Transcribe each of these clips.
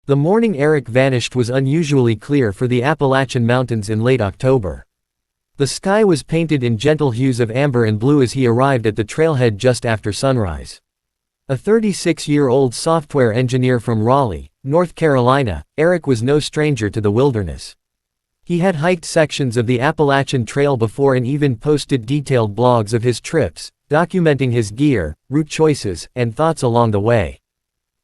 The morning Eric vanished was unusually clear for the Appalachian Mountains in late October. The sky was painted in gentle hues of amber and blue as he arrived at the trailhead just after sunrise. A 36-year-old software engineer from Raleigh, North Carolina, Eric was no stranger to the wilderness. He had hiked sections of the Appalachian Trail before and even posted detailed blogs of his trips, documenting his gear, route choices, and thoughts along the way.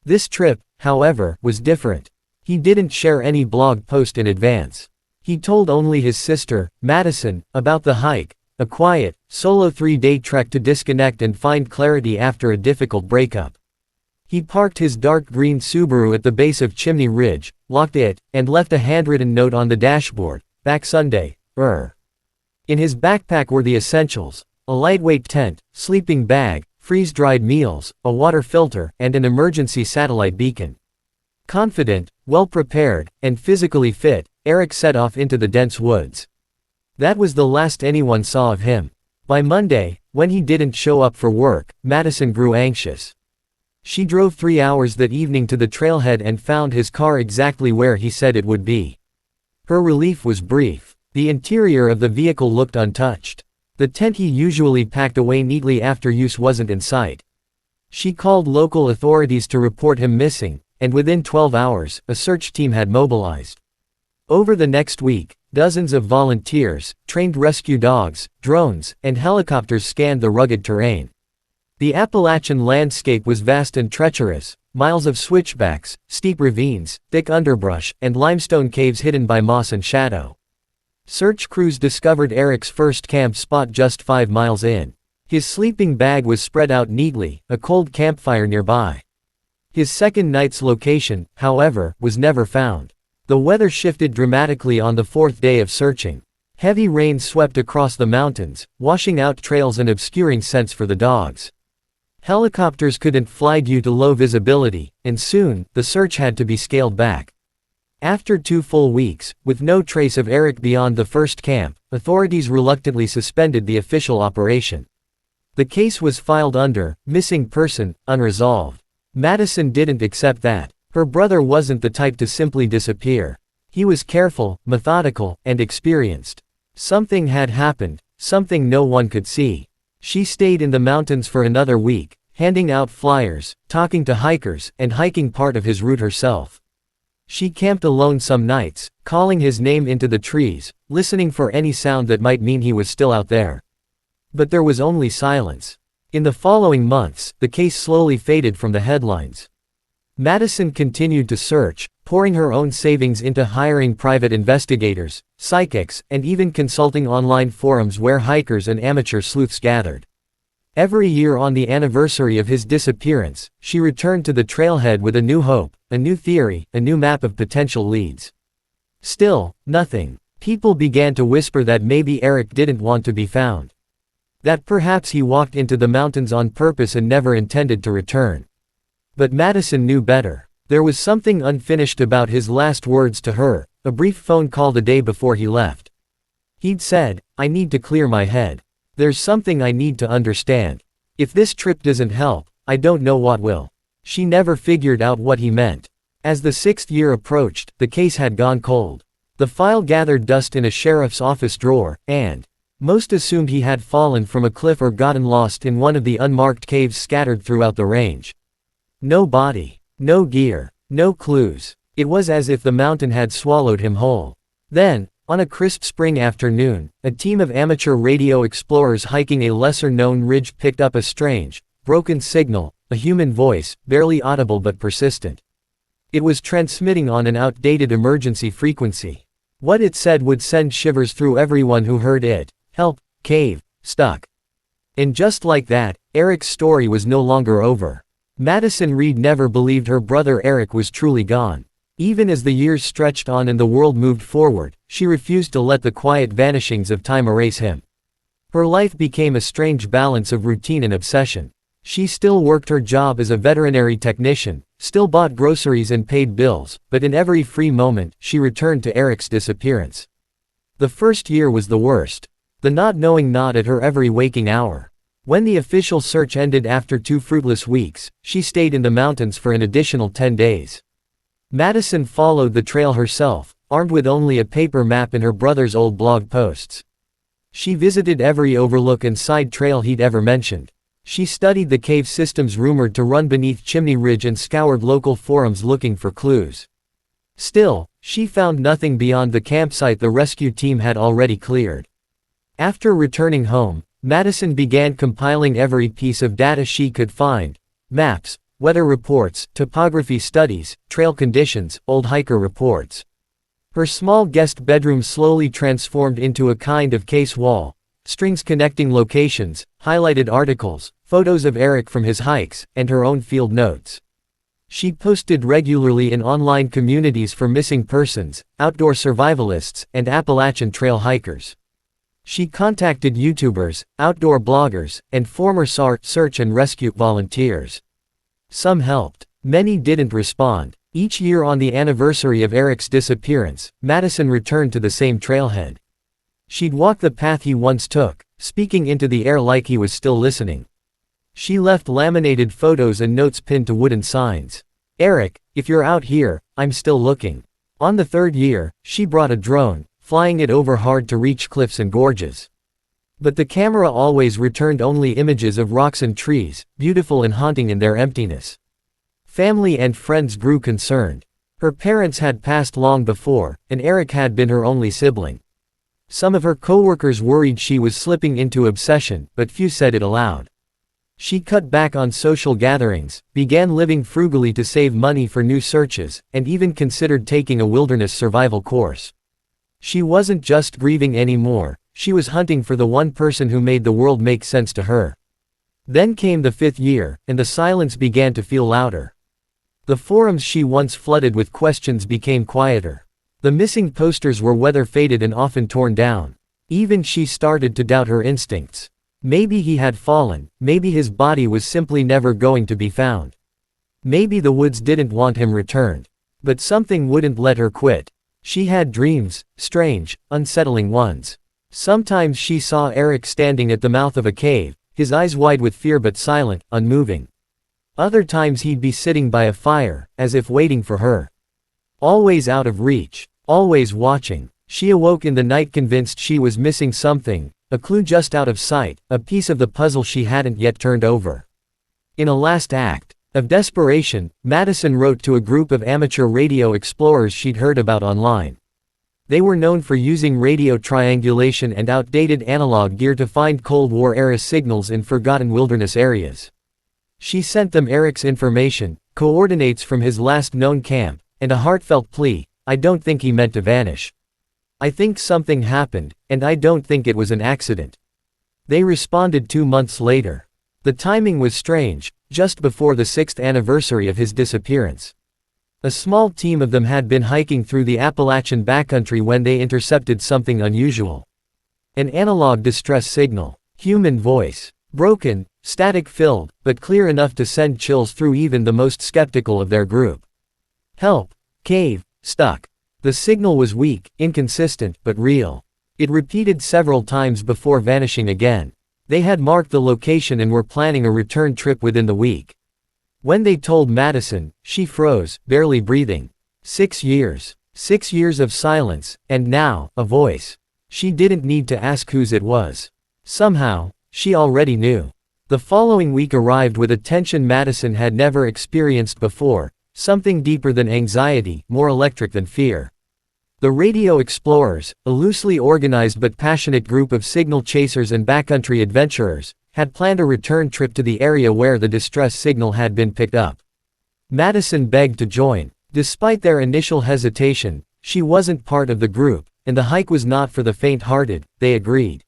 This trip, however, was different. He didn't share any blog post in advance. He told only his sister, Madison, about the hike, a quiet, solo 3-day trek to disconnect and find clarity after a difficult breakup. He parked his dark green Subaru at the base of Chimney Ridge, locked it, and left a handwritten note on the dashboard, "Back Sunday, In his backpack were the essentials: a lightweight tent, sleeping bag, freeze-dried meals, a water filter, and an emergency satellite beacon. Confident, well-prepared, and physically fit, Eric set off into the dense woods. That was the last anyone saw of him. By Monday, when he didn't show up for work, Madison grew anxious. She drove 3 hours that evening to the trailhead and found his car exactly where he said it would be. Her relief was brief. The interior of the vehicle looked untouched. The tent he usually packed away neatly after use wasn't in sight. She called local authorities to report him missing, and within 12 hours, a search team had mobilized. Over the next week, dozens of volunteers, trained rescue dogs, drones, and helicopters scanned the rugged terrain. The Appalachian landscape was vast and treacherous, miles of switchbacks, steep ravines, thick underbrush, and limestone caves hidden by moss and shadow. Search crews discovered Eric's first camp spot just 5 miles in. His sleeping bag was spread out neatly, a cold campfire nearby. His second night's location, however, was never found. The weather shifted dramatically on the 4th day of searching. Heavy rain swept across the mountains, washing out trails and obscuring scents for the dogs. Helicopters couldn't fly due to low visibility, and soon, the search had to be scaled back. After 2 full weeks, with no trace of Eric beyond the first camp, authorities reluctantly suspended the official operation. The case was filed under missing person, unresolved. Madison didn't accept that. Her brother wasn't the type to simply disappear. He was careful, methodical, and experienced. Something had happened, something no one could see. She stayed in the mountains for another week, handing out flyers, talking to hikers, and hiking part of his route herself. She camped alone some nights, calling his name into the trees, listening for any sound that might mean he was still out there. But there was only silence. In the following months, the case slowly faded from the headlines. Madison continued to search, pouring her own savings into hiring private investigators, psychics, and even consulting online forums where hikers and amateur sleuths gathered. Every year on the anniversary of his disappearance, she returned to the trailhead with a new hope, a new theory, a new map of potential leads. Still, nothing. People began to whisper that maybe Eric didn't want to be found. That perhaps he walked into the mountains on purpose and never intended to return. But Madison knew better. There was something unfinished about his last words to her, a brief phone call the day before he left. He'd said, "I need to clear my head. There's something I need to understand. If this trip doesn't help, I don't know what will." She never figured out what he meant. As the 6th year approached, the case had gone cold. The file gathered dust in a sheriff's office drawer, and most assumed he had fallen from a cliff or gotten lost in one of the unmarked caves scattered throughout the range. No body, no gear, no clues. It was as if the mountain had swallowed him whole. Then, on a crisp spring afternoon, a team of amateur radio explorers hiking a lesser-known ridge picked up a strange, broken signal, a human voice, barely audible but persistent. It was transmitting on an outdated emergency frequency. What it said would send shivers through everyone who heard it. "Help, cave, stuck." And just like that, Eric's story was no longer over. Madison Reed never believed her brother Eric was truly gone. Even as the years stretched on and the world moved forward, she refused to let the quiet vanishings of time erase him. Her life became a strange balance of routine and obsession. She still worked her job as a veterinary technician, still bought groceries and paid bills, but in every free moment, she returned to Eric's disappearance. The first year was the worst. The not knowing gnawed at her every waking hour. When the official search ended after 2 fruitless weeks, she stayed in the mountains for an additional 10 days. Madison followed the trail herself, armed with only a paper map and her brother's old blog posts. She visited every overlook and side trail he'd ever mentioned. She studied the cave systems rumored to run beneath Chimney Ridge and scoured local forums looking for clues. Still, she found nothing beyond the campsite the rescue team had already cleared. After returning home, Madison began compiling every piece of data she could find: maps, weather reports, topography studies, trail conditions, old hiker reports. Her small guest bedroom slowly transformed into a kind of case wall: strings connecting locations, highlighted articles, photos of Eric from his hikes, and her own field notes. She posted regularly in online communities for missing persons, outdoor survivalists, and Appalachian trail hikers. She contacted YouTubers, outdoor bloggers, and former search and rescue volunteers. Some helped. Many didn't respond. Each year on the anniversary of Eric's disappearance, Madison returned to the same trailhead. She'd walk the path he once took, speaking into the air like he was still listening. She left laminated photos and notes pinned to wooden signs. "Eric, if you're out here, I'm still looking." On the third year, she brought a drone, flying it over hard-to-reach cliffs and gorges. But the camera always returned only images of rocks and trees, beautiful and haunting in their emptiness. Family and friends grew concerned. Her parents had passed long before, and Eric had been her only sibling. Some of her coworkers worried she was slipping into obsession, but few said it aloud. She cut back on social gatherings, began living frugally to save money for new searches, and even considered taking a wilderness survival course. She wasn't just grieving anymore, she was hunting for the one person who made the world make sense to her. Then came the 5th year, and the silence began to feel louder. The forums she once flooded with questions became quieter. The missing posters were weather-faded and often torn down. Even she started to doubt her instincts. Maybe he had fallen, maybe his body was simply never going to be found. Maybe the woods didn't want him returned. But something wouldn't let her quit. She had dreams, strange, unsettling ones. Sometimes she saw Eric standing at the mouth of a cave, his eyes wide with fear but silent, unmoving. Other times he'd be sitting by a fire, as if waiting for her. Always out of reach, always watching. She awoke in the night convinced she was missing something, a clue just out of sight, a piece of the puzzle she hadn't yet turned over. In a last act of desperation, Madison wrote to a group of amateur radio explorers she'd heard about online. They were known for using radio triangulation and outdated analog gear to find Cold War-era signals in forgotten wilderness areas. She sent them Eric's information, coordinates from his last known camp, and a heartfelt plea: "I don't think he meant to vanish. I think something happened, and I don't think it was an accident." They responded 2 months later. The timing was strange, just before the 6th anniversary of his disappearance. A small team of them had been hiking through the Appalachian backcountry when they intercepted something unusual. An analog distress signal. Human voice. Broken, static-filled, but clear enough to send chills through even the most skeptical of their group. "Help! Cave! Stuck!" The signal was weak, inconsistent, but real. It repeated several times before vanishing again. They had marked the location and were planning a return trip within the week. When they told Madison, she froze, barely breathing. 6 years. 6 years of silence, and now, a voice. She didn't need to ask whose it was. Somehow, she already knew. The following week arrived with a tension Madison had never experienced before, something deeper than anxiety, more electric than fear. The Radio Explorers, a loosely organized but passionate group of signal chasers and backcountry adventurers, had planned a return trip to the area where the distress signal had been picked up. Madison begged to join. Despite their initial hesitation, she wasn't part of the group, and the hike was not for the faint-hearted, they agreed.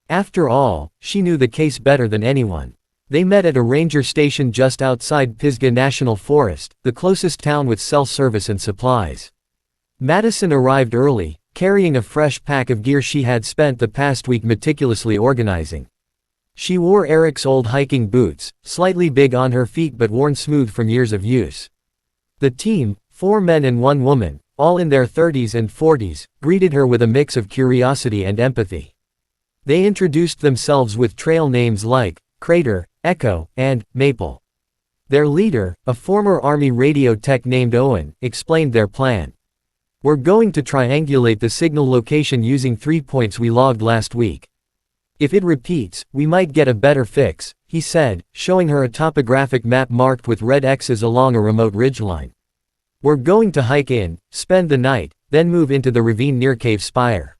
After all, she knew the case better than anyone. They met at a ranger station just outside Pisgah National Forest, the closest town with cell service and supplies. Madison arrived early, carrying a fresh pack of gear she had spent the past week meticulously organizing. She wore Eric's old hiking boots, slightly big on her feet but worn smooth from years of use. The team, 4 men and 1 woman, all in their 30s and 40s, greeted her with a mix of curiosity and empathy. They introduced themselves with trail names like Crater, Echo, and Maple. Their leader, a former Army radio tech named Owen, explained their plan. "We're going to triangulate the signal location using 3 points we logged last week. If it repeats, we might get a better fix," he said, showing her a topographic map marked with red X's along a remote ridgeline. "We're going to hike in, spend the night, then move into the ravine near Cave Spire.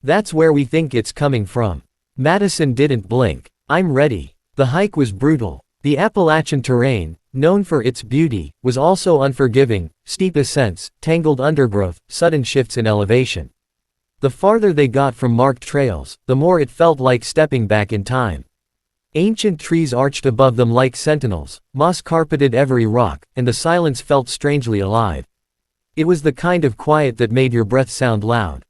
That's where we think it's coming from." Madison didn't blink. "I'm ready." The hike was brutal. The Appalachian terrain, known for its beauty, was also unforgiving: steep ascents, tangled undergrowth, sudden shifts in elevation. The farther they got from marked trails, the more it felt like stepping back in time. Ancient trees arched above them like sentinels, moss carpeted every rock, and the silence felt strangely alive. It was the kind of quiet that made your breath sound loud.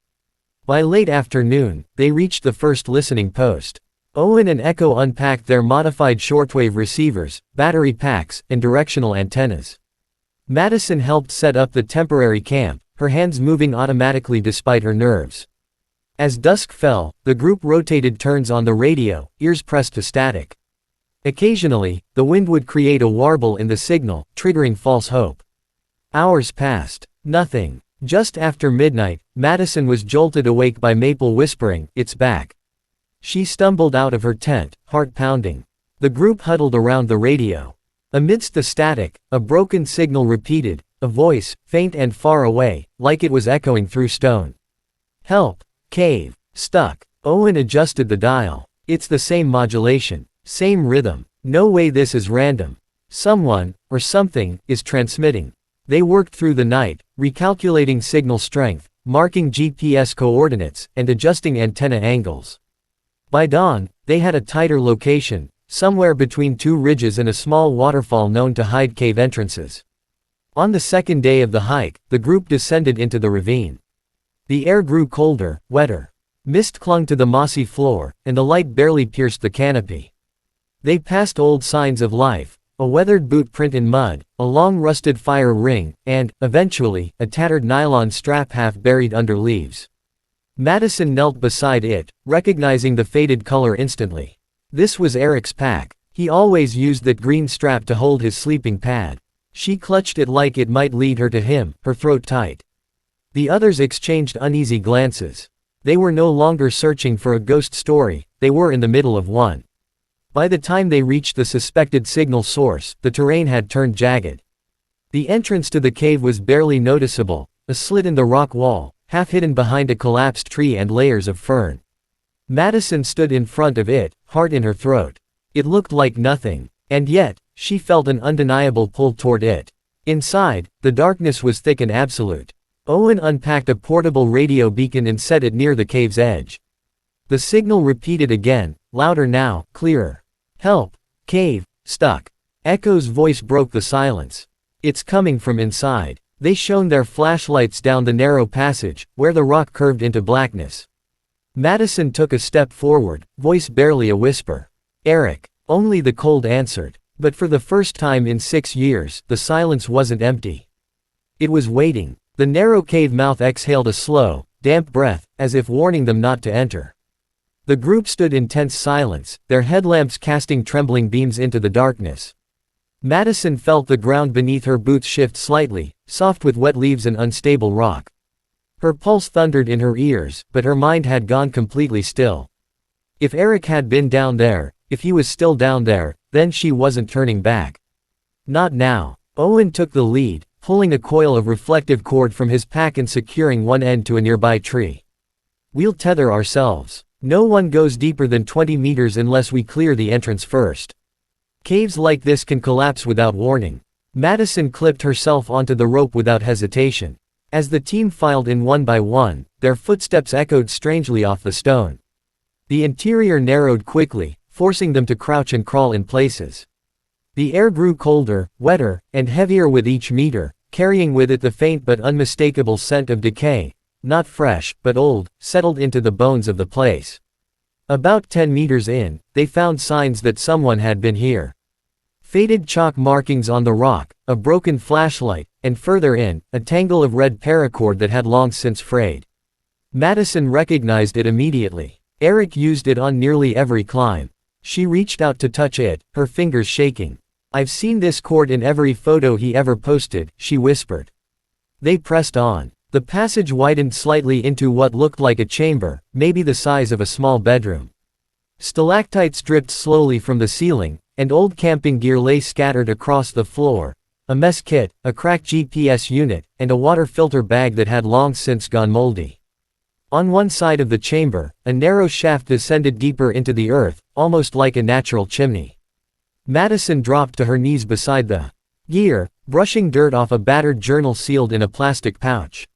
By late afternoon, they reached the first listening post. Owen and Echo unpacked their modified shortwave receivers, battery packs, and directional antennas. Madison helped set up the temporary camp, her hands moving automatically despite her nerves. As dusk fell, the group rotated turns on the radio, ears pressed to static. Occasionally, the wind would create a warble in the signal, triggering false hope. Hours passed. Nothing. Just after midnight, Madison was jolted awake by Maple whispering, "It's back." She stumbled out of her tent, heart pounding. The group huddled around the radio. Amidst the static, a broken signal repeated, a voice, faint and far away, like it was echoing through stone. "Help! Cave! Stuck!" Owen adjusted the dial. "It's the same modulation. Same rhythm. No way this is random. Someone, or something, is transmitting." They worked through the night, recalculating signal strength, marking GPS coordinates, and adjusting antenna angles. By dawn, they had a tighter location, somewhere between 2 ridges and a small waterfall known to hide cave entrances. On the second day of the hike, the group descended into the ravine. The air grew colder, wetter. Mist clung to the mossy floor, and the light barely pierced the canopy. They passed old signs of life: a weathered boot print in mud, a long rusted fire ring, and, eventually, a tattered nylon strap half buried under leaves. Madison knelt beside it, recognizing the faded color instantly. This was Eric's pack. He always used that green strap to hold his sleeping pad. She clutched it like it might lead her to him, her throat tight. The others exchanged uneasy glances. They were no longer searching for a ghost story, they were in the middle of one. By the time they reached the suspected signal source, the terrain had turned jagged. The entrance to the cave was barely noticeable, a slit in the rock wall, half hidden behind a collapsed tree and layers of fern. Madison stood in front of it, heart in her throat. It looked like nothing. And yet, she felt an undeniable pull toward it. Inside, the darkness was thick and absolute. Owen unpacked a portable radio beacon and set it near the cave's edge. The signal repeated again, louder now, clearer. "Help! Cave! Stuck!" Echo's voice broke the silence. "It's coming from inside." They shone their flashlights down the narrow passage, where the rock curved into blackness. Madison took a step forward, voice barely a whisper. "Eric." Only the cold answered. But for the first time in 6 years, the silence wasn't empty. It was waiting. The narrow cave mouth exhaled a slow, damp breath, as if warning them not to enter. The group stood in tense silence, their headlamps casting trembling beams into the darkness. Madison felt the ground beneath her boots shift slightly, soft with wet leaves and unstable rock. Her pulse thundered in her ears, but her mind had gone completely still. If Eric had been down there, if he was still down there, then she wasn't turning back. Not now. Owen took the lead, pulling a coil of reflective cord from his pack and securing one end to a nearby tree. "We'll tether ourselves. No one goes deeper than 20 meters unless we clear the entrance first. Caves like this can collapse without warning." Madison clipped herself onto the rope without hesitation. As the team filed in one by one, their footsteps echoed strangely off the stone. The interior narrowed quickly, forcing them to crouch and crawl in places. The air grew colder, wetter, and heavier with each meter, carrying with it the faint but unmistakable scent of decay, not fresh, but old, settled into the bones of the place. About 10 meters in, they found signs that someone had been here. Faded chalk markings on the rock, a broken flashlight, and further in, a tangle of red paracord that had long since frayed. Madison recognized it immediately. Eric used it on nearly every climb. She reached out to touch it, her fingers shaking. "I've seen this court in every photo he ever posted," she whispered. They pressed on. The passage widened slightly into what looked like a chamber, maybe the size of a small bedroom. Stalactites dripped slowly from the ceiling, and old camping gear lay scattered across the floor. A mess kit, a cracked GPS unit, and a water filter bag that had long since gone moldy. On one side of the chamber, a narrow shaft descended deeper into the earth, almost like a natural chimney. Madison dropped to her knees beside the gear, brushing dirt off a battered journal sealed in a plastic pouch.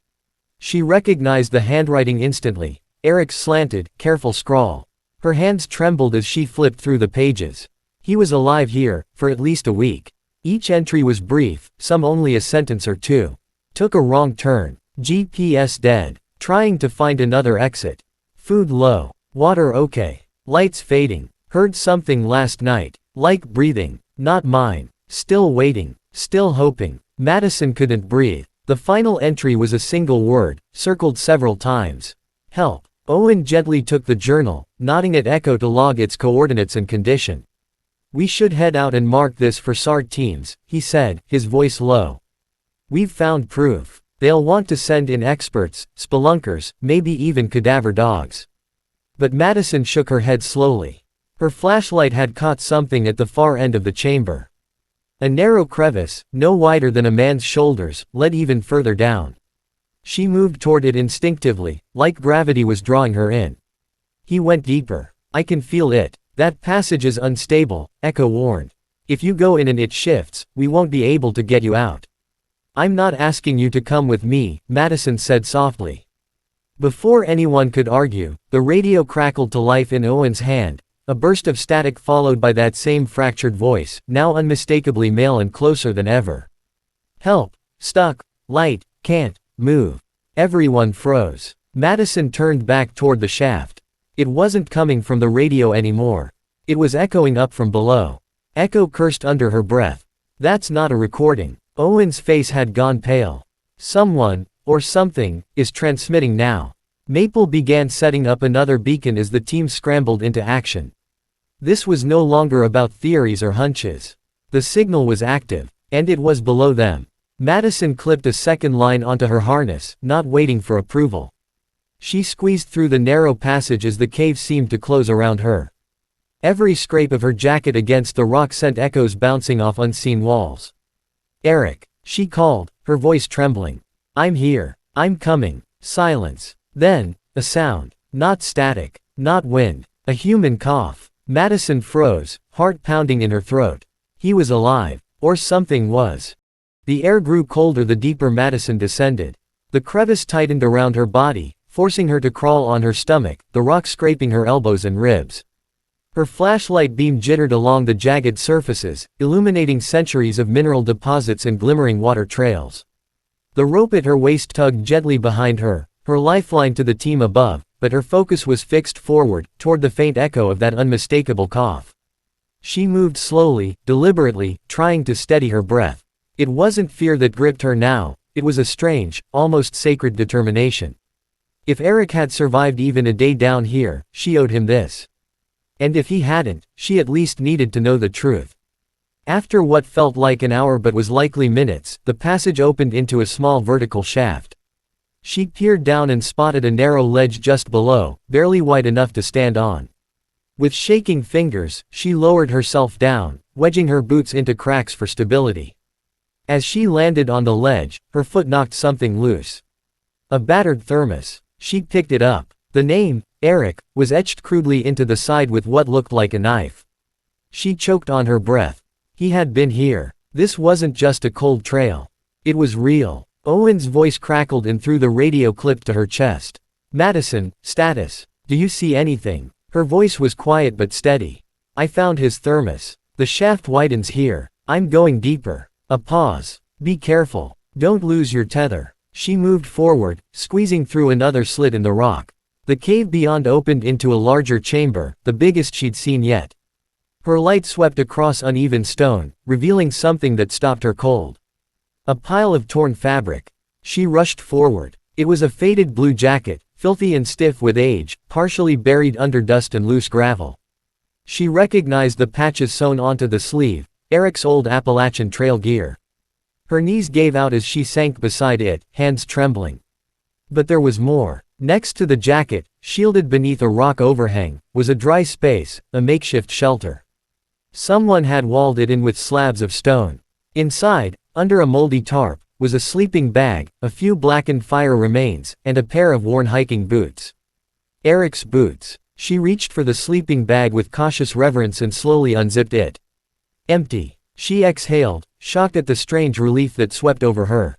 She recognized the handwriting instantly, Eric's slanted, careful scrawl. Her hands trembled as she flipped through the pages. He was alive here, for at least a week. Each entry was brief, some only a sentence or two. Took a wrong turn. GPS dead. Trying to find another exit. Food low. Water okay. Lights fading. Heard something last night. Like breathing. Not mine. Still waiting. Still hoping. Madison couldn't breathe. The final entry was a single word, circled several times. Help. Owen gently took the journal, nodding at Echo to log its coordinates and condition. "We should head out and mark this for SAR teams," he said, his voice low. "We've found proof. They'll want to send in experts, spelunkers, maybe even cadaver dogs." But Madison shook her head slowly. Her flashlight had caught something at the far end of the chamber. A narrow crevice, no wider than a man's shoulders, led even further down. She moved toward it instinctively, like gravity was drawing her in. He went deeper. "I can feel it. That passage is unstable," Echo warned. "If you go in and it shifts, we won't be able to get you out." "I'm not asking you to come with me," Madison said softly. Before anyone could argue, the radio crackled to life in Owen's hand, a burst of static followed by that same fractured voice, now unmistakably male and closer than ever. "Help. Stuck. Light. Can't move." Everyone froze. Madison turned back toward the shaft. It wasn't coming from the radio anymore. It was echoing up from below. Echo cursed under her breath. "That's not a recording." Owen's face had gone pale. "Someone, or something, is transmitting now." Maple began setting up another beacon as the team scrambled into action. This was no longer about theories or hunches. The signal was active, and it was below them. Madison clipped a second line onto her harness, not waiting for approval. She squeezed through the narrow passage as the cave seemed to close around her. Every scrape of her jacket against the rock sent echoes bouncing off unseen walls. "Eric," she called, her voice trembling. "I'm here. I'm coming." Silence. Then, a sound. Not static. Not wind. A human cough. Madison froze, heart pounding in her throat. He was alive. Or something was. The air grew colder the deeper Madison descended. The crevice tightened around her body, forcing her to crawl on her stomach, the rock scraping her elbows and ribs. Her flashlight beam jittered along the jagged surfaces, illuminating centuries of mineral deposits and glimmering water trails. The rope at her waist tugged gently behind her, her lifeline to the team above, but her focus was fixed forward, toward the faint echo of that unmistakable cough. She moved slowly, deliberately, trying to steady her breath. It wasn't fear that gripped her now, it was a strange, almost sacred determination. If Eric had survived even a day down here, she owed him this. And if he hadn't, she at least needed to know the truth. After what felt like an hour but was likely minutes, the passage opened into a small vertical shaft. She peered down and spotted a narrow ledge just below, barely wide enough to stand on. With shaking fingers, she lowered herself down, wedging her boots into cracks for stability. As she landed on the ledge, her foot knocked something loose. A battered thermos. She picked it up. The name, Eric, was etched crudely into the side with what looked like a knife. She choked on her breath. He had been here. This wasn't just a cold trail. It was real. Owen's voice crackled and through the radio clipped to her chest. "Madison, status. Do you see anything?" Her voice was quiet but steady. "I found his thermos. The shaft widens here. I'm going deeper." A pause. "Be careful. Don't lose your tether." She moved forward, squeezing through another slit in the rock. The cave beyond opened into a larger chamber, the biggest she'd seen yet. Her light swept across uneven stone, revealing something that stopped her cold. A pile of torn fabric. She rushed forward. It was a faded blue jacket, filthy and stiff with age, partially buried under dust and loose gravel. She recognized the patches sewn onto the sleeve, Eric's old Appalachian Trail gear. Her knees gave out as she sank beside it, hands trembling. But there was more. Next to the jacket, shielded beneath a rock overhang, was a dry space, a makeshift shelter. Someone had walled it in with slabs of stone. Inside, under a moldy tarp, was a sleeping bag, a few blackened fire remains, and a pair of worn hiking boots. Eric's boots. She reached for the sleeping bag with cautious reverence and slowly unzipped it. Empty. She exhaled, shocked at the strange relief that swept over her.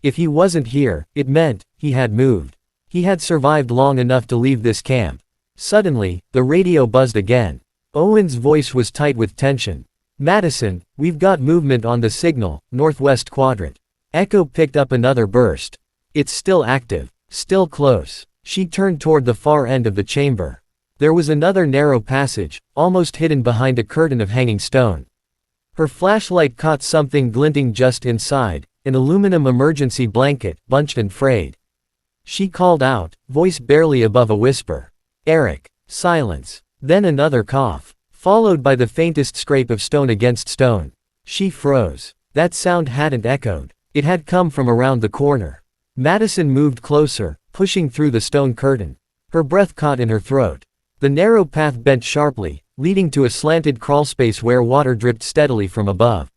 If he wasn't here, it meant he had moved. He had survived long enough to leave this camp. Suddenly, the radio buzzed again. Owen's voice was tight with tension. "Madison, we've got movement on the signal, northwest quadrant." Echo picked up another burst. "It's still active. Still close." She turned toward the far end of the chamber. There was another narrow passage, almost hidden behind a curtain of hanging stone. Her flashlight caught something glinting just inside, an aluminum emergency blanket, bunched and frayed. She called out, voice barely above a whisper. "Eric." Silence. Then another cough, followed by the faintest scrape of stone against stone. She froze. That sound hadn't echoed. It had come from around the corner. Madison moved closer, pushing through the stone curtain. Her breath caught in her throat. The narrow path bent sharply, leading to a slanted crawlspace where water dripped steadily from above.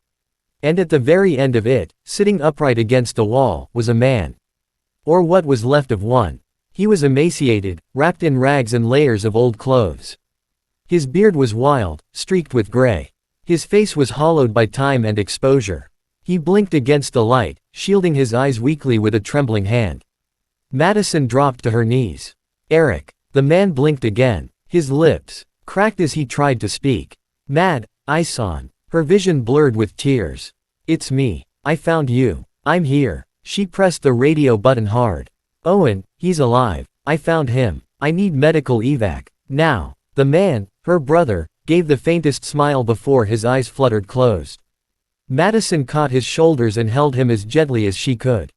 And at the very end of it, sitting upright against the wall, was a man. Or what was left of one. He was emaciated, wrapped in rags and layers of old clothes. His beard was wild, streaked with gray. His face was hollowed by time and exposure. He blinked against the light, shielding his eyes weakly with a trembling hand. Madison dropped to her knees. "Eric." The man blinked again. His lips cracked as he tried to speak. "Ison." Her vision blurred with tears. "It's me. I found you. I'm here." She pressed the radio button hard. "Owen, he's alive. I found him. I need medical evac. Now." The man, her brother, gave the faintest smile before his eyes fluttered closed. Madison caught his shoulders and held him as gently as she could.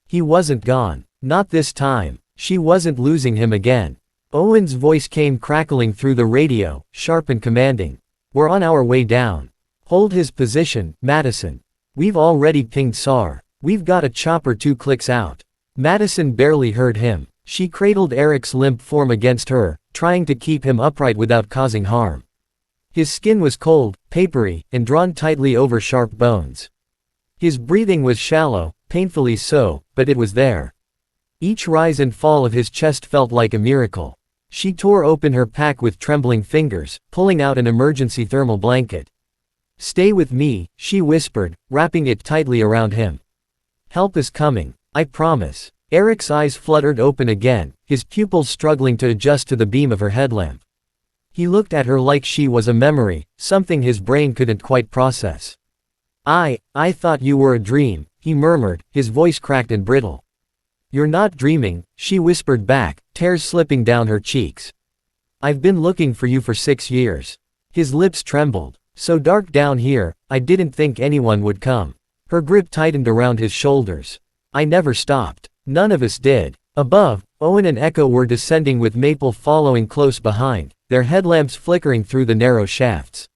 He wasn't gone. Not this time. She wasn't losing him again. Owen's voice came crackling through the radio, sharp and commanding. "We're on our way down. Hold his position, Madison. We've already pinged SAR. We've got a chopper 2 clicks out." Madison barely heard him. She cradled Eric's limp form against her, trying to keep him upright without causing harm. His skin was cold, papery, and drawn tightly over sharp bones. His breathing was shallow, painfully so, but it was there. Each rise and fall of his chest felt like a miracle. She tore open her pack with trembling fingers, pulling out an emergency thermal blanket. "Stay with me," she whispered, wrapping it tightly around him. "Help is coming. I promise." Eric's eyes fluttered open again, his pupils struggling to adjust to the beam of her headlamp. He looked at her like she was a memory, something his brain couldn't quite process. I thought you were a dream," he murmured, his voice cracked and brittle. "You're not dreaming," she whispered back, tears slipping down her cheeks. "I've been looking for you for 6 years." His lips trembled. "So dark down here, I didn't think anyone would come." Her grip tightened around his shoulders. "I never stopped. None of us did." Above, Owen and Echo were descending with Maple following close behind, their headlamps flickering through the narrow shafts.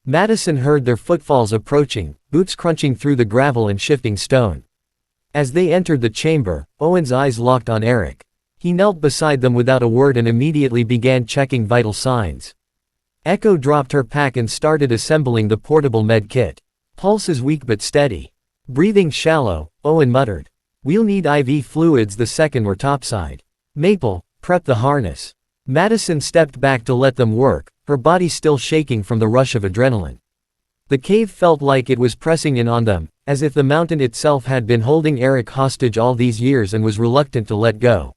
Madison heard their footfalls approaching, boots crunching through the gravel and shifting stone. As they entered the chamber, Owen's eyes locked on Eric. He knelt beside them without a word and immediately began checking vital signs. Echo dropped her pack and started assembling the portable med kit. Pulses weak but steady. Breathing shallow, Owen muttered. "We'll need IV fluids the second we're topside." "Maple, prep the harness." Madison stepped back to let them work, her body still shaking from the rush of adrenaline. The cave felt like it was pressing in on them, as if the mountain itself had been holding Eric hostage all these years and was reluctant to let go.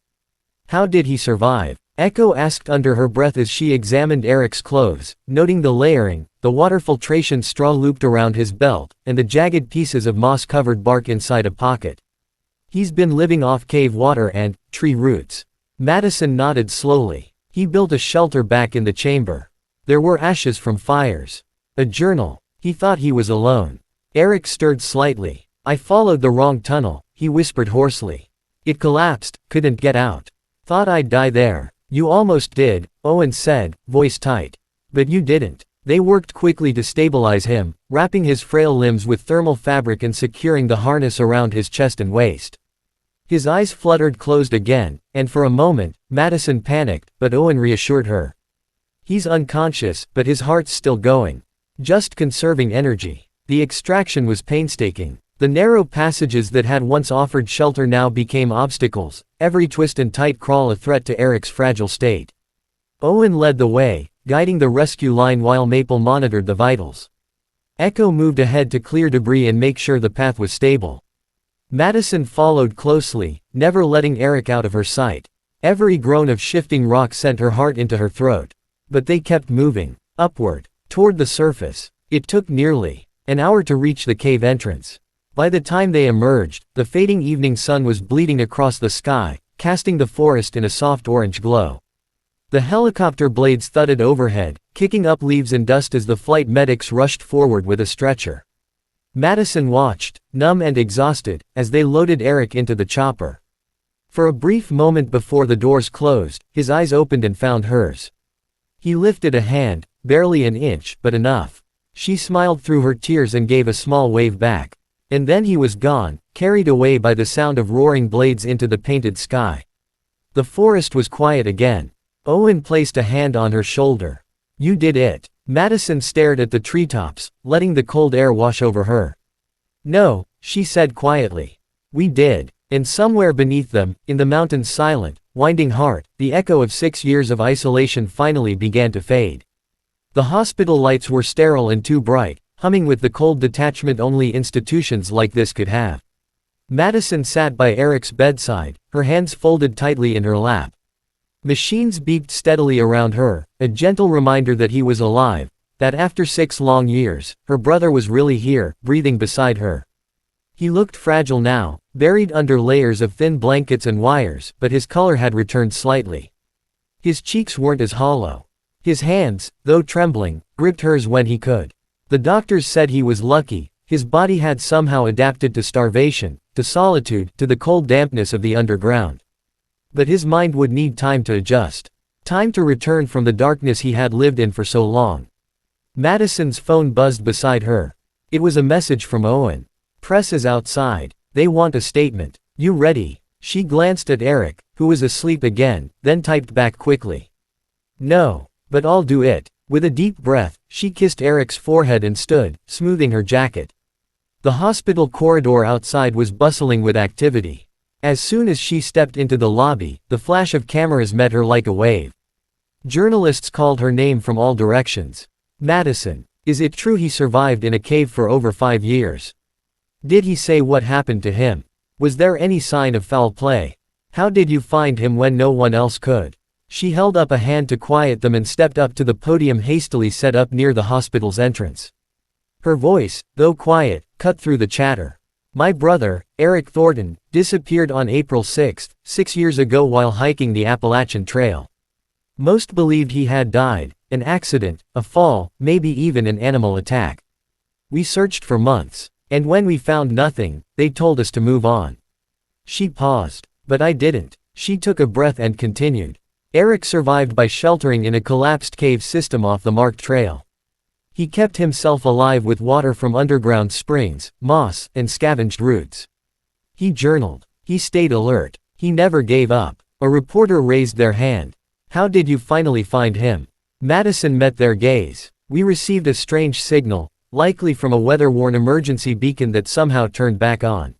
"How did he survive?" Echo asked under her breath as she examined Eric's clothes, noting the layering, the water filtration straw looped around his belt, and the jagged pieces of moss-covered bark inside a pocket. "He's been living off cave water and tree roots." Madison nodded slowly. "He built a shelter back in the chamber. There were ashes from fires. A journal. He thought he was alone." Eric stirred slightly. "I followed the wrong tunnel," he whispered hoarsely. "It collapsed, couldn't get out. Thought I'd die there." "You almost did," Owen said, voice tight. "But you didn't." They worked quickly to stabilize him, wrapping his frail limbs with thermal fabric and securing the harness around his chest and waist. His eyes fluttered closed again, and for a moment, Madison panicked, but Owen reassured her. He's unconscious, but his heart's still going. Just conserving energy. The extraction was painstaking. The narrow passages that had once offered shelter now became obstacles, every twist and tight crawl a threat to Eric's fragile state. Owen led the way, guiding the rescue line while Maple monitored the vitals. Echo moved ahead to clear debris and make sure the path was stable. Madison followed closely, never letting Eric out of her sight. Every groan of shifting rock sent her heart into her throat. But they kept moving, upward, toward the surface. It took nearly an hour to reach the cave entrance. By the time they emerged, the fading evening sun was bleeding across the sky, casting the forest in a soft orange glow. The helicopter blades thudded overhead, kicking up leaves and dust as the flight medics rushed forward with a stretcher. Madison watched, numb and exhausted, as they loaded Eric into the chopper. For a brief moment before the doors closed, his eyes opened and found hers. He lifted a hand, barely an inch, but enough. She smiled through her tears and gave a small wave back. And then he was gone, carried away by the sound of roaring blades into the painted sky. The forest was quiet again. Owen placed a hand on her shoulder. You did it. Madison stared at the treetops, letting the cold air wash over her. No, she said quietly. We did. And somewhere beneath them, in the mountain's silent, winding heart, the echo of 6 years of isolation finally began to fade. The hospital lights were sterile and too bright, humming with the cold detachment only institutions like this could have. Madison sat by Eric's bedside, her hands folded tightly in her lap. Machines beeped steadily around her, a gentle reminder that he was alive, that after 6 long years, her brother was really here, breathing beside her. He looked fragile now, buried under layers of thin blankets and wires, but his color had returned slightly. His cheeks weren't as hollow. His hands, though trembling, gripped hers when he could. The doctors said he was lucky, his body had somehow adapted to starvation, to solitude, to the cold dampness of the underground. But his mind would need time to adjust. Time to return from the darkness he had lived in for so long. Madison's phone buzzed beside her. It was a message from Owen. Press is outside. They want a statement. You ready? She glanced at Eric, who was asleep again, then typed back quickly. No, but I'll do it. With a deep breath, she kissed Eric's forehead and stood, smoothing her jacket. The hospital corridor outside was bustling with activity. As soon as she stepped into the lobby, the flash of cameras met her like a wave. Journalists called her name from all directions. Madison. Is it true he survived in a cave for over 5 years? Did he say what happened to him? Was there any sign of foul play? How did you find him when no one else could? She held up a hand to quiet them and stepped up to the podium hastily set up near the hospital's entrance. Her voice, though quiet, cut through the chatter. My brother, Eric Thornton, disappeared on April 6, 6 years ago while hiking the Appalachian Trail. Most believed he had died, an accident, a fall, maybe even an animal attack. We searched for months, and when we found nothing, they told us to move on. She paused, but I didn't. She took a breath and continued. Eric survived by sheltering in a collapsed cave system off the marked trail. He kept himself alive with water from underground springs, moss, and scavenged roots. He journaled. He stayed alert. He never gave up. A reporter raised their hand. How did you finally find him? Madison met their gaze. We received a strange signal, likely from a weather-worn emergency beacon that somehow turned back on.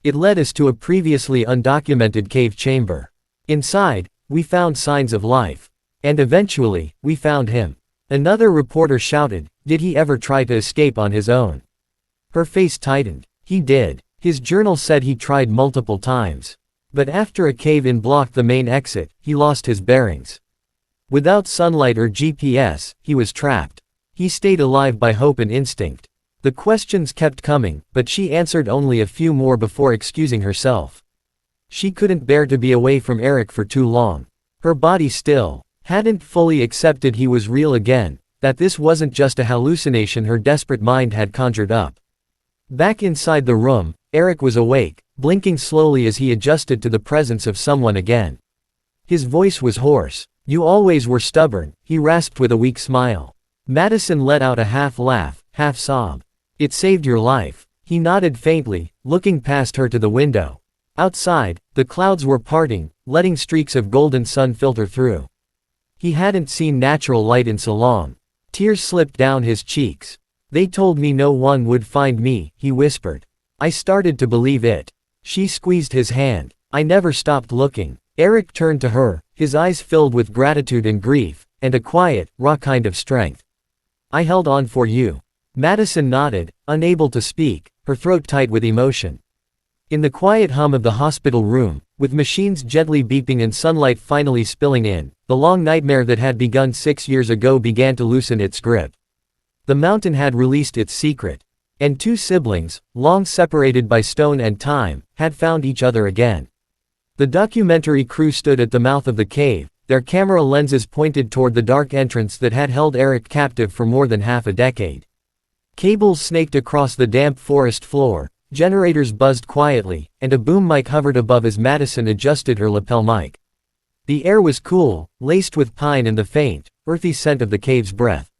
It led us to a previously undocumented cave chamber. Inside, we found signs of life. And eventually, we found him. Another reporter shouted, did he ever try to escape on his own? Her face tightened. He did. His journal said he tried multiple times. But after a cave-in blocked the main exit, he lost his bearings. Without sunlight or GPS, he was trapped. He stayed alive by hope and instinct. The questions kept coming, but she answered only a few more before excusing herself. She couldn't bear to be away from Eric for too long. Her body still hadn't fully accepted he was real again, that this wasn't just a hallucination her desperate mind had conjured up. Back inside the room, Eric was awake, blinking slowly as he adjusted to the presence of someone again. His voice was hoarse. You always were stubborn, he rasped with a weak smile. Madison let out a half laugh, half-sob. "It saved your life." He nodded faintly, looking past her to the window. Outside, the clouds were parting, letting streaks of golden sun filter through. He hadn't seen natural light in so long. Tears slipped down his cheeks. "They told me no one would find me," he whispered. I started to believe it. She squeezed his hand. I never stopped looking. Eric turned to her, his eyes filled with gratitude and grief, and a quiet, raw kind of strength. "I held on for you." Madison nodded, unable to speak, her throat tight with emotion. In the quiet hum of the hospital room, with machines gently beeping and sunlight finally spilling in, the long nightmare that had begun 6 years ago began to loosen its grip. The mountain had released its secret. And two siblings, long separated by stone and time, had found each other again. The documentary crew stood at the mouth of the cave, their camera lenses pointed toward the dark entrance that had held Eric captive for more than half a decade. Cables snaked across the damp forest floor, generators buzzed quietly, and a boom mic hovered above as Madison adjusted her lapel mic. The air was cool, laced with pine and the faint, earthy scent of the cave's breath.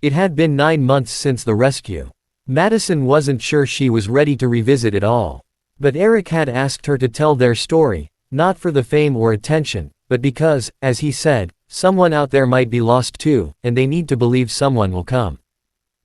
It had been 9 months since the rescue. Madison wasn't sure she was ready to revisit it all. But Eric had asked her to tell their story, not for the fame or attention, but because, as he said, someone out there might be lost too, and they need to believe someone will come.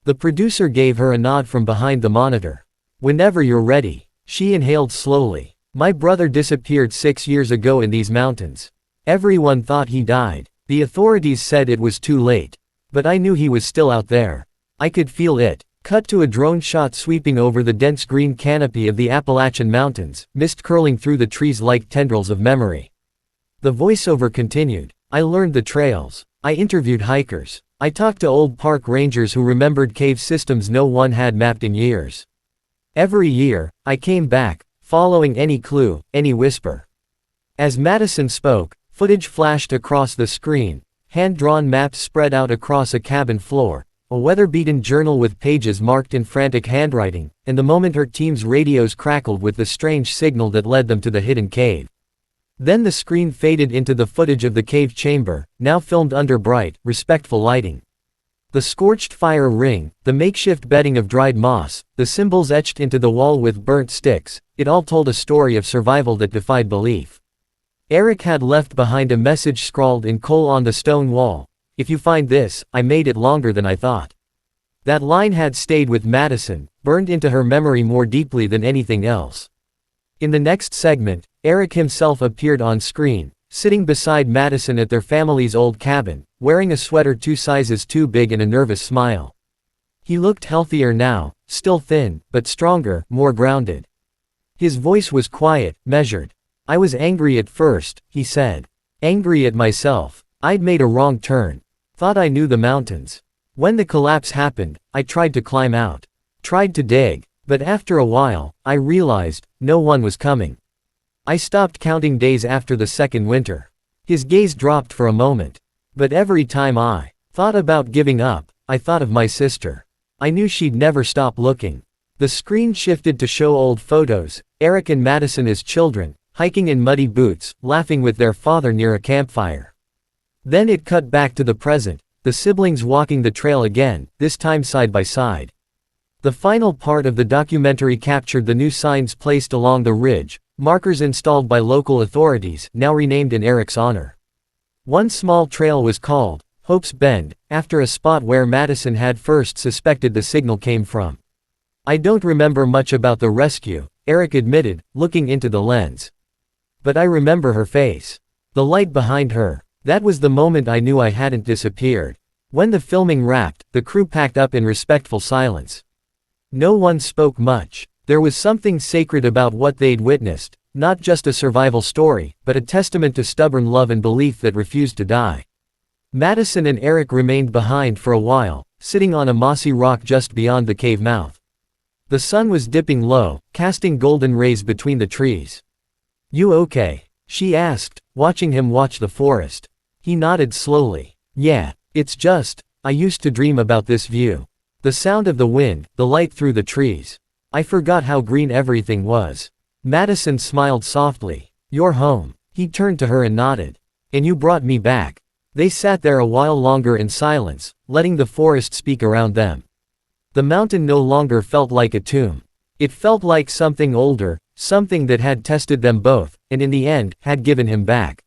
The producer gave her a nod from behind the monitor. "Whenever you're ready." She inhaled slowly. "My brother disappeared 6 years ago in these mountains. Everyone thought he died. The authorities said it was too late. But I knew he was still out there. I could feel it." Cut to a drone shot sweeping over the dense green canopy of the Appalachian Mountains, mist curling through the trees like tendrils of memory. The voiceover continued. "I learned the trails. I interviewed hikers. I talked to old park rangers who remembered cave systems no one had mapped in years. Every year, I came back, following any clue, any whisper." As Madison spoke, footage flashed across the screen, hand-drawn maps spread out across a cabin floor, a weather-beaten journal with pages marked in frantic handwriting, and the moment her team's radios crackled with the strange signal that led them to the hidden cave. Then the screen faded into the footage of the cave chamber, now filmed under bright, respectful lighting. The scorched fire ring, the makeshift bedding of dried moss, the symbols etched into the wall with burnt sticks, it all told a story of survival that defied belief. Eric had left behind a message scrawled in coal on the stone wall. "If you find this, I made it longer than I thought." That line had stayed with Madison, burned into her memory more deeply than anything else. In the next segment, Eric himself appeared on screen, sitting beside Madison at their family's old cabin, wearing a sweater 2 sizes too big and a nervous smile. He looked healthier now, still thin, but stronger, more grounded. His voice was quiet, measured. "I was angry at first," he said. "Angry at myself. I'd made a wrong turn. Thought I knew the mountains. When the collapse happened, I tried to climb out. Tried to dig. But after a while, I realized, no one was coming. I stopped counting days after the second winter." His gaze dropped for a moment. "But every time I thought about giving up, I thought of my sister. I knew she'd never stop looking." The screen shifted to show old photos, Eric and Madison as children, hiking in muddy boots, laughing with their father near a campfire. Then it cut back to the present, the siblings walking the trail again, this time side by side. The final part of the documentary captured the new signs placed along the ridge, markers installed by local authorities, now renamed in Eric's honor. One small trail was called Hope's Bend, after a spot where Madison had first suspected the signal came from. "I don't remember much about the rescue," Eric admitted, looking into the lens. "But I remember her face. The light behind her. That was the moment I knew I hadn't disappeared." When the filming wrapped, the crew packed up in respectful silence. No one spoke much. There was something sacred about what they'd witnessed, not just a survival story, but a testament to stubborn love and belief that refused to die. Madison and Eric remained behind for a while, sitting on a mossy rock just beyond the cave mouth. The sun was dipping low, casting golden rays between the trees. "You okay?" she asked, watching him watch the forest. He nodded slowly. "Yeah, it's just, I used to dream about this view. The sound of the wind, the light through the trees. I forgot how green everything was." Madison smiled softly. "You're home." He turned to her and nodded. "And you brought me back." They sat there a while longer in silence, letting the forest speak around them. The mountain no longer felt like a tomb. It felt like something older, something that had tested them both, and in the end, had given him back.